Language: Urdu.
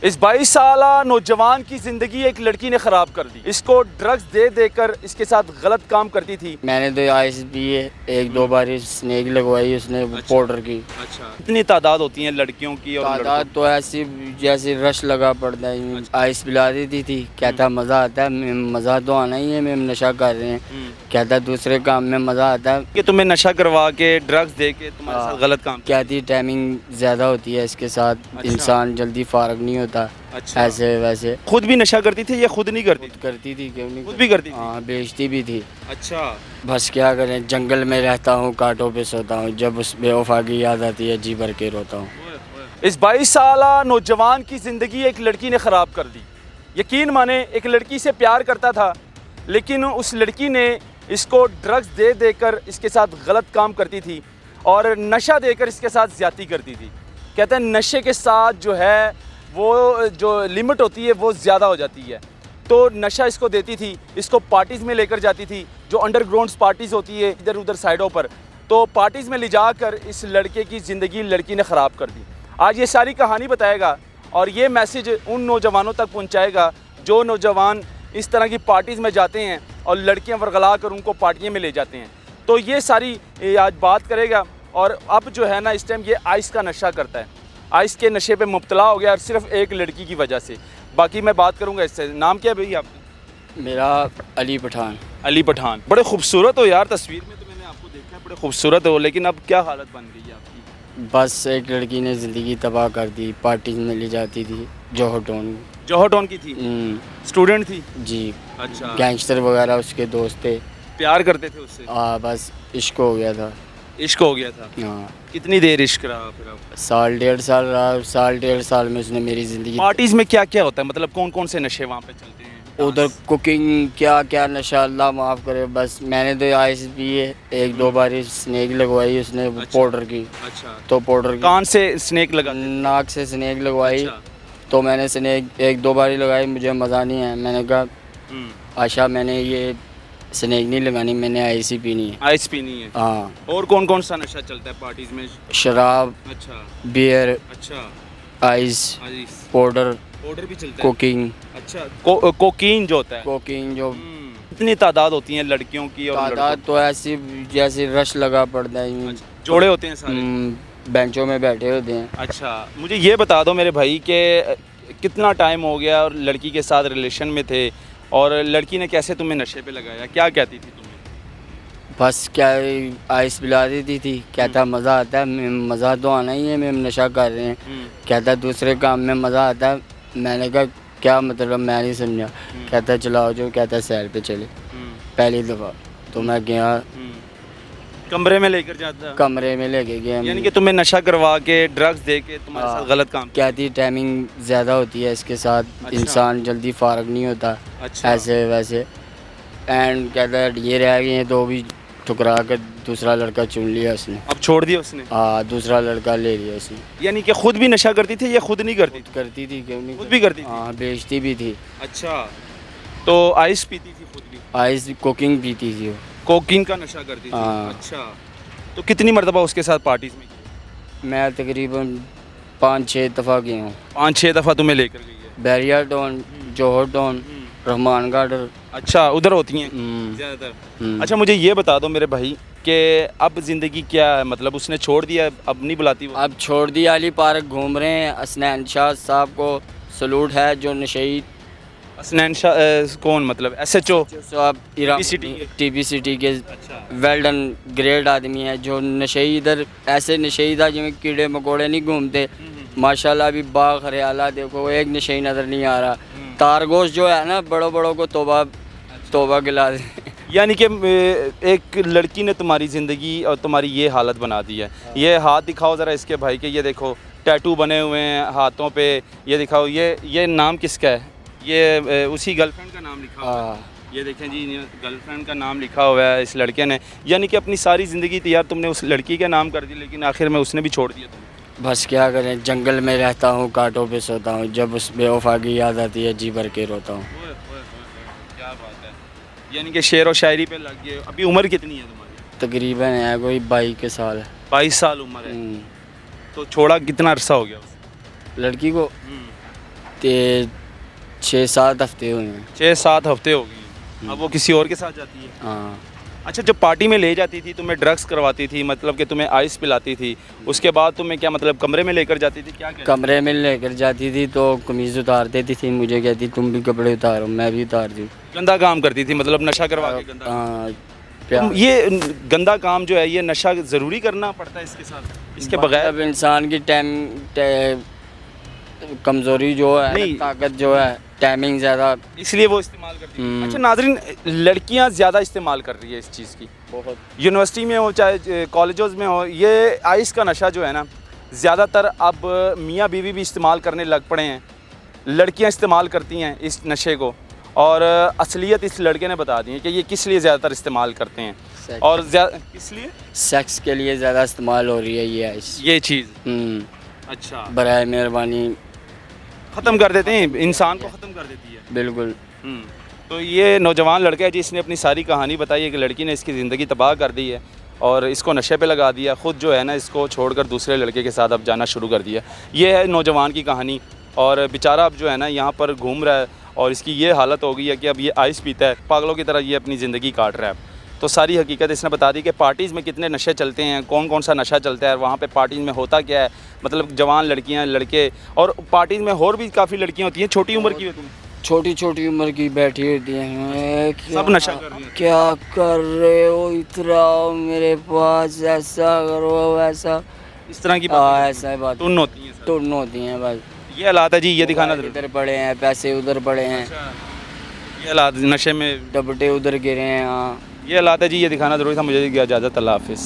اس 22 سالہ نوجوان کی زندگی ایک لڑکی نے خراب کر دی. اس کو ڈرگز دے دے کر اس کے ساتھ غلط کام کرتی تھی. میں نے تو آئس پی ہے، ایک دو بار سنیک لگوائی اس نے پاؤڈر کی. اچھا کتنی تعداد ہوتی ہیں لڑکیوں کی اور تعداد تو ایسی جیسے رش لگا پڑتا ہے. آئس پلا دیتی تھی، کہتا مزہ آتا ہے. مزہ تو آنا ہی ہے، میں نشہ کر رہے ہیں. کہتا دوسرے کام میں مزہ آتا ہے کہ تمہیں نشہ کروا کے ڈرگز دے کے تمہارے ساتھ غلط کام. کہتی ٹائمنگ زیادہ ہوتی ہے اس کے ساتھ، انسان جلدی فارغ نہیں ہوتا. ایسے ویسے خود بھی نشہ کرتی تھی یا خود نہیں کرتی؟ کرتی تھی، کیوں نہیں؟ خود بھی کرتی تھی. ہاں بیچتی بھی تھی. اچھا بس کیا کریں، جنگل میں رہتا ہوں، کانٹوں پہ سوتا ہوں. جب اس بے وفا کی یاد آتی ہے جی بھر کے روتا ہوں. اس 22 سالہ نوجوان کی زندگی ایک لڑکی نے خراب کر دی. یقین مانے ایک لڑکی سے پیار کرتا تھا، لیکن اس لڑکی نے اس کو ڈرگز دے دے کر اس کے ساتھ غلط کام کرتی تھی اور نشہ دے کر اس کے ساتھ زیادتی کرتی تھی. کہتے ہیں نشے کے ساتھ جو ہے وہ جو لمٹ ہوتی ہے وہ زیادہ ہو جاتی ہے. تو نشہ اس کو دیتی تھی، اس کو پارٹیز میں لے کر جاتی تھی، جو انڈر گراؤنڈ پارٹیز ہوتی ہے ادھر ادھر سائڈوں پر. تو پارٹیز میں لے جا کر اس لڑکے کی زندگی لڑکی نے خراب کر دی. آج یہ ساری کہانی بتائے گا اور یہ میسیج ان نوجوانوں تک پہنچائے گا جو نوجوان اس طرح کی پارٹیز میں جاتے ہیں اور لڑکیاں ورغلا کر ان کو پارٹیوں میں لے جاتے ہیں. تو یہ ساری آج بات کرے گا. اور اب جو ہے نا اس ٹائم یہ آئس کا نشہ کرتا ہے، آئس کے نشے پہ مبتلا ہو گیا اور صرف ایک لڑکی کی وجہ سے. باقی میں بات کروں گا اس سے. نام کیا ہے بھائی آپ کا؟ میرا علی پٹھان. علی پٹھان. بڑے خوبصورت ہو یار، تصویر میں تو میں نے آپ کو دیکھا ہے بڑے خوبصورت ہو، لیکن اب کیا حالت بن گئی ہے آپ کی؟ بس ایک لڑکی نے زندگی تباہ کر دی. پارٹیز میں لے جاتی تھی. جوہر ٹون. جوہر ٹون کی تھی؟ اسٹوڈنٹ تھی؟ جی. اچھا. گینگسٹر وغیرہ اس کے دوست تھے. پیار کرتے تھے اس سے؟ ہاں بس عشق ہو گیا تھا. عشق ہو گیا تھا. ہاں. کتنی دیر عشق رہا پھر آپ؟ سال ڈیڑھ سال رہا. سال ڈیڑھ سال میں اس نے میری زندگی. پارٹیز میں کیا کیا ہوتا ہے، مطلب کون کون سے نشے وہاں پہ چلتے ہیں؟ ادھر کوکنگ کیا کیا نشہ، اللہ معاف کرے. بس میں نے تو آئس پی ہے، ایک دو بار سنیک لگوائی اس نے پاؤڈر کی. اچھا. تو پاؤڈر کی کان سے سنیک لگا؟ ناک سے سنیک لگوائی. تو میں نے سنیک ایک دو بار ہی لگائی، مجھے مزہ نہیں ہے. میں نے کہا آشا میں نے یہ سنیک نہیں لگانی، میں نے آئس ہی پینی ہے. آئس پینی ہے؟ ہاں. اور کون کون سا نشہ چلتا ہے پارٹیز میں؟ شراب. اچھا. بیئر. اچھا. آئس. پاؤڈر. پاؤڈر بھی چلتا ہے؟ کوکنگ. اچھا. کوکین جو ہوتا ہے؟ کوکنگ جو. کتنی تعداد ہوتی ہیں لڑکیوں کی اور تعداد تو ایسی جیسے رش لگا پڑتا ہے. جوڑے ہوتے ہیں سارے؟ بینچوں میں بیٹھے ہوتے ہیں. اچھا. مجھے یہ بتا دو میرے بھائی کہ کتنا ٹائم ہو گیا اور لڑکی کے ساتھ ریلیشن میں تھے، اور لڑکی نے کیسے تمہیں نشے پہ لگایا؟ کیا کہتی تھی تمہیں؟ بس کیا آئس پلا دیتی تھی، کہتا مزہ آتا ہے. مزہ تو آنا ہی ہے، میں نشہ کر رہے ہیں. کہتا دوسرے کام میں مزہ آتا ہے. میں نے کہا کیا مطلب، میں نہیں سمجھا. کہتا چلاؤ جو. کہتا سیر پہ چلے. پہلی دفعہ تو میں گیا، کمرے میں لے کر جاتا؟ کمرے میں لے کے گیا. یعنی کہ تمہیں نشہ کروا کے ڈرگز دے کے تمہارے ساتھ غلط کام؟ کہتی ٹائمنگ زیادہ ہوتی ہے اس کے ساتھ، انسان جلدی فارغ نہیں ہوتا. ایسے ویسے. اینڈ کہتا یہ رہ گئے ہیں تو بھی ٹھکرا کر دوسرا لڑکا چن لیا اس نے. اب چھوڑ دیا اس نے؟ ہاں دوسرا لڑکا لے لیا اس نے. یعنی کہ خود بھی نشہ کرتی تھی یا خود نہیں کرتی؟ کرتی تھی. کیوں نہیں؟ خود بھی کرتی تھی؟ ہاں بیچتی بھی تھی. اچھا. تو آئس پیتی تھی خود بھی؟ آئس کوکنگ پیتی تھی وہ. کوکنگ کا نشہ کرتی تھی؟ اچھا. تو کتنی مرتبہ اس کے ساتھ پارٹیز میں کی؟ میں تقریباً 5-6 دفعہ گیا ہوں. 5-6 دفعہ تمہیں لے کر گئی ہے؟ بیریا ٹاؤن، جوہر ٹاؤن، رحمان گارڈن. اچھا ادھر ہوتی ہیں زیادہ تر؟ اچھا مجھے یہ بتا دو میرے بھائی کہ اب زندگی کیا ہے، مطلب اس نے چھوڑ دیا، اب نہیں بلاتی وہ؟ اب چھوڑ دیا. علی پارک گھوم رہے ہیں. اسنین شاہ صاحب کو سلوٹ ہے جو نشئی. اسنین شاہ کون، مطلب ایس ایچ او صاحب ٹی بی سٹی کے ویل ڈن گریٹ آدمی ہے جو نشئی ادھر ایسے نشئی تھا جن میں کیڑے مکوڑے نہیں گھومتے. ماشاءاللہ ابھی باغ ہریالہ دیکھو، ایک نشئی نظر نہیں آ رہا. تارگوش جو ہے نا بڑوں بڑوں کو توبہ گلا دے. یعنی کہ ایک لڑکی نے تمہاری زندگی اور تمہاری یہ حالت بنا دی ہے. یہ ہاتھ دکھاؤ ذرا اس کے بھائی کے. یہ دیکھو ٹیٹو بنے ہوئے ہیں ہاتھوں پہ. یہ دکھاؤ. یہ نام کس کا ہے؟ یہ اسی گرل فرینڈ کا نام لکھا ہوا ہے. یہ دیکھیں جی گرل فرینڈ کا نام لکھا ہوا ہے اس لڑکے نے. یعنی کہ اپنی ساری زندگی تیار تم نے اس لڑکی کا نام کر دی، لیکن آخر میں اس نے بھی چھوڑ دیا تمہیں. بس کیا کریں، جنگل میں رہتا ہوں، کانٹوں پہ سوتا ہوں. جب اس بے وفا کی یاد آتی ہے جی بھر کے روتا ہوں. کیا بات ہے. یعنی کہ شعر و شاعری پہ لگ گئے. ابھی عمر کتنی ہے تمہاری؟ تقریباً ہے کوئی 22 سال. 22 سال عمر ہے. تو چھوڑا کتنا عرصہ ہو گیا اس لڑکی کو؟ 6-7 ہفتے ہوئے ہیں. 6-7 ہفتے ہو گئے. اب وہ کسی اور کے ساتھ جاتی ہے. ہاں. اچھا جب پارٹی میں لے جاتی تھی تمہیں ڈرگس کرواتی تھی, مطلب کہ تمہیں آئس پلاتی تھی, اس کے بعد تمہیں کیا مطلب کمرے میں لے کر جاتی تھی, کیا کہتے کمرے میں لے کر جاتی تھی تو قمیض اتار دیتی تھی, مجھے کہتی تم بھی کپڑے اتارو, میں بھی اتار دوں. گندا کام کرتی تھی, مطلب نشہ کروا کے گندا. ہاں. یہ گندا کام جو ہے یہ نشہ ضروری کرنا پڑتا ہے اس کے ساتھ, اس کے بغیر اب انسان کی کمزوری جو ہے, نہیں. طاقت جو ہے, ٹائمنگ زیادہ, اس لیے وہ استعمال کرتی ہے. اچھا ناظرین, لڑکیاں زیادہ استعمال کر رہی ہے اس چیز کی, بہت یونیورسٹی میں ہو چاہے کالجز میں ہو, یہ آئس کا نشہ جو ہے نا زیادہ تر اب میاں بیوی بھی استعمال کرنے لگ پڑے ہیں. لڑکیاں استعمال کرتی ہیں اس نشے کو, اور اصلیت اس لڑکے نے بتا دی ہے کہ یہ کس لیے زیادہ تر استعمال کرتے ہیں, اور کس لیے سیکس کے لیے زیادہ استعمال ہو رہی ہے یہ آئس. یہ چیز. اچھا برائے مہربانی ختم کر دیتے ہیں, انسان کو ختم کر دیتی ہے. بالکل. تو یہ نوجوان لڑکا ہے جس نے اپنی ساری کہانی بتائی ہے کہ لڑکی نے اس کی زندگی تباہ کر دی ہے اور اس کو نشے پہ لگا دیا, خود جو ہے نا اس کو چھوڑ کر دوسرے لڑکے کے ساتھ اب جانا شروع کر دیا. یہ ہے نوجوان کی کہانی, اور بیچارہ اب جو ہے نا یہاں پر گھوم رہا ہے اور اس کی یہ حالت ہو گئی ہے کہ اب یہ آئس پیتا ہے, پاگلوں کی طرح یہ اپنی زندگی کاٹ رہا ہے. تو ساری حقیقت اس نے بتا دی کہ پارٹیز میں کتنے نشے چلتے ہیں, کون کون سا نشہ چلتا ہے, وہاں پہ پارٹیز میں ہوتا کیا ہے, مطلب جوان لڑکیاں لڑکے, اور پارٹیز میں اور بھی کافی لڑکیاں ہوتی ہیں چھوٹی عمر کی ہوتی ہیں, چھوٹی چھوٹی عمر کی بیٹھی ہوتی ہیں, سب نشہ کر رہی ہیں. کیا کر رہے ہو, اتراؤ میرے پاس, ایسا کرو ویسا, اس طرح کی باتیں ایسا بات ٹن ہوتی ہیں سر. ٹن ہوتی ہیں بس. یہ حالات ہے جی, یہ دکھانا ضروری. ادھر پڑے ہیں پیسے, ادھر پڑے ہیں یہ حالات نشے میں ڈبٹے, ادھر گرے ہیں. ہاں یہ حالات ہے جی, یہ دکھانا ضروری تھا. مجھے اجازت, اللہ حافظ.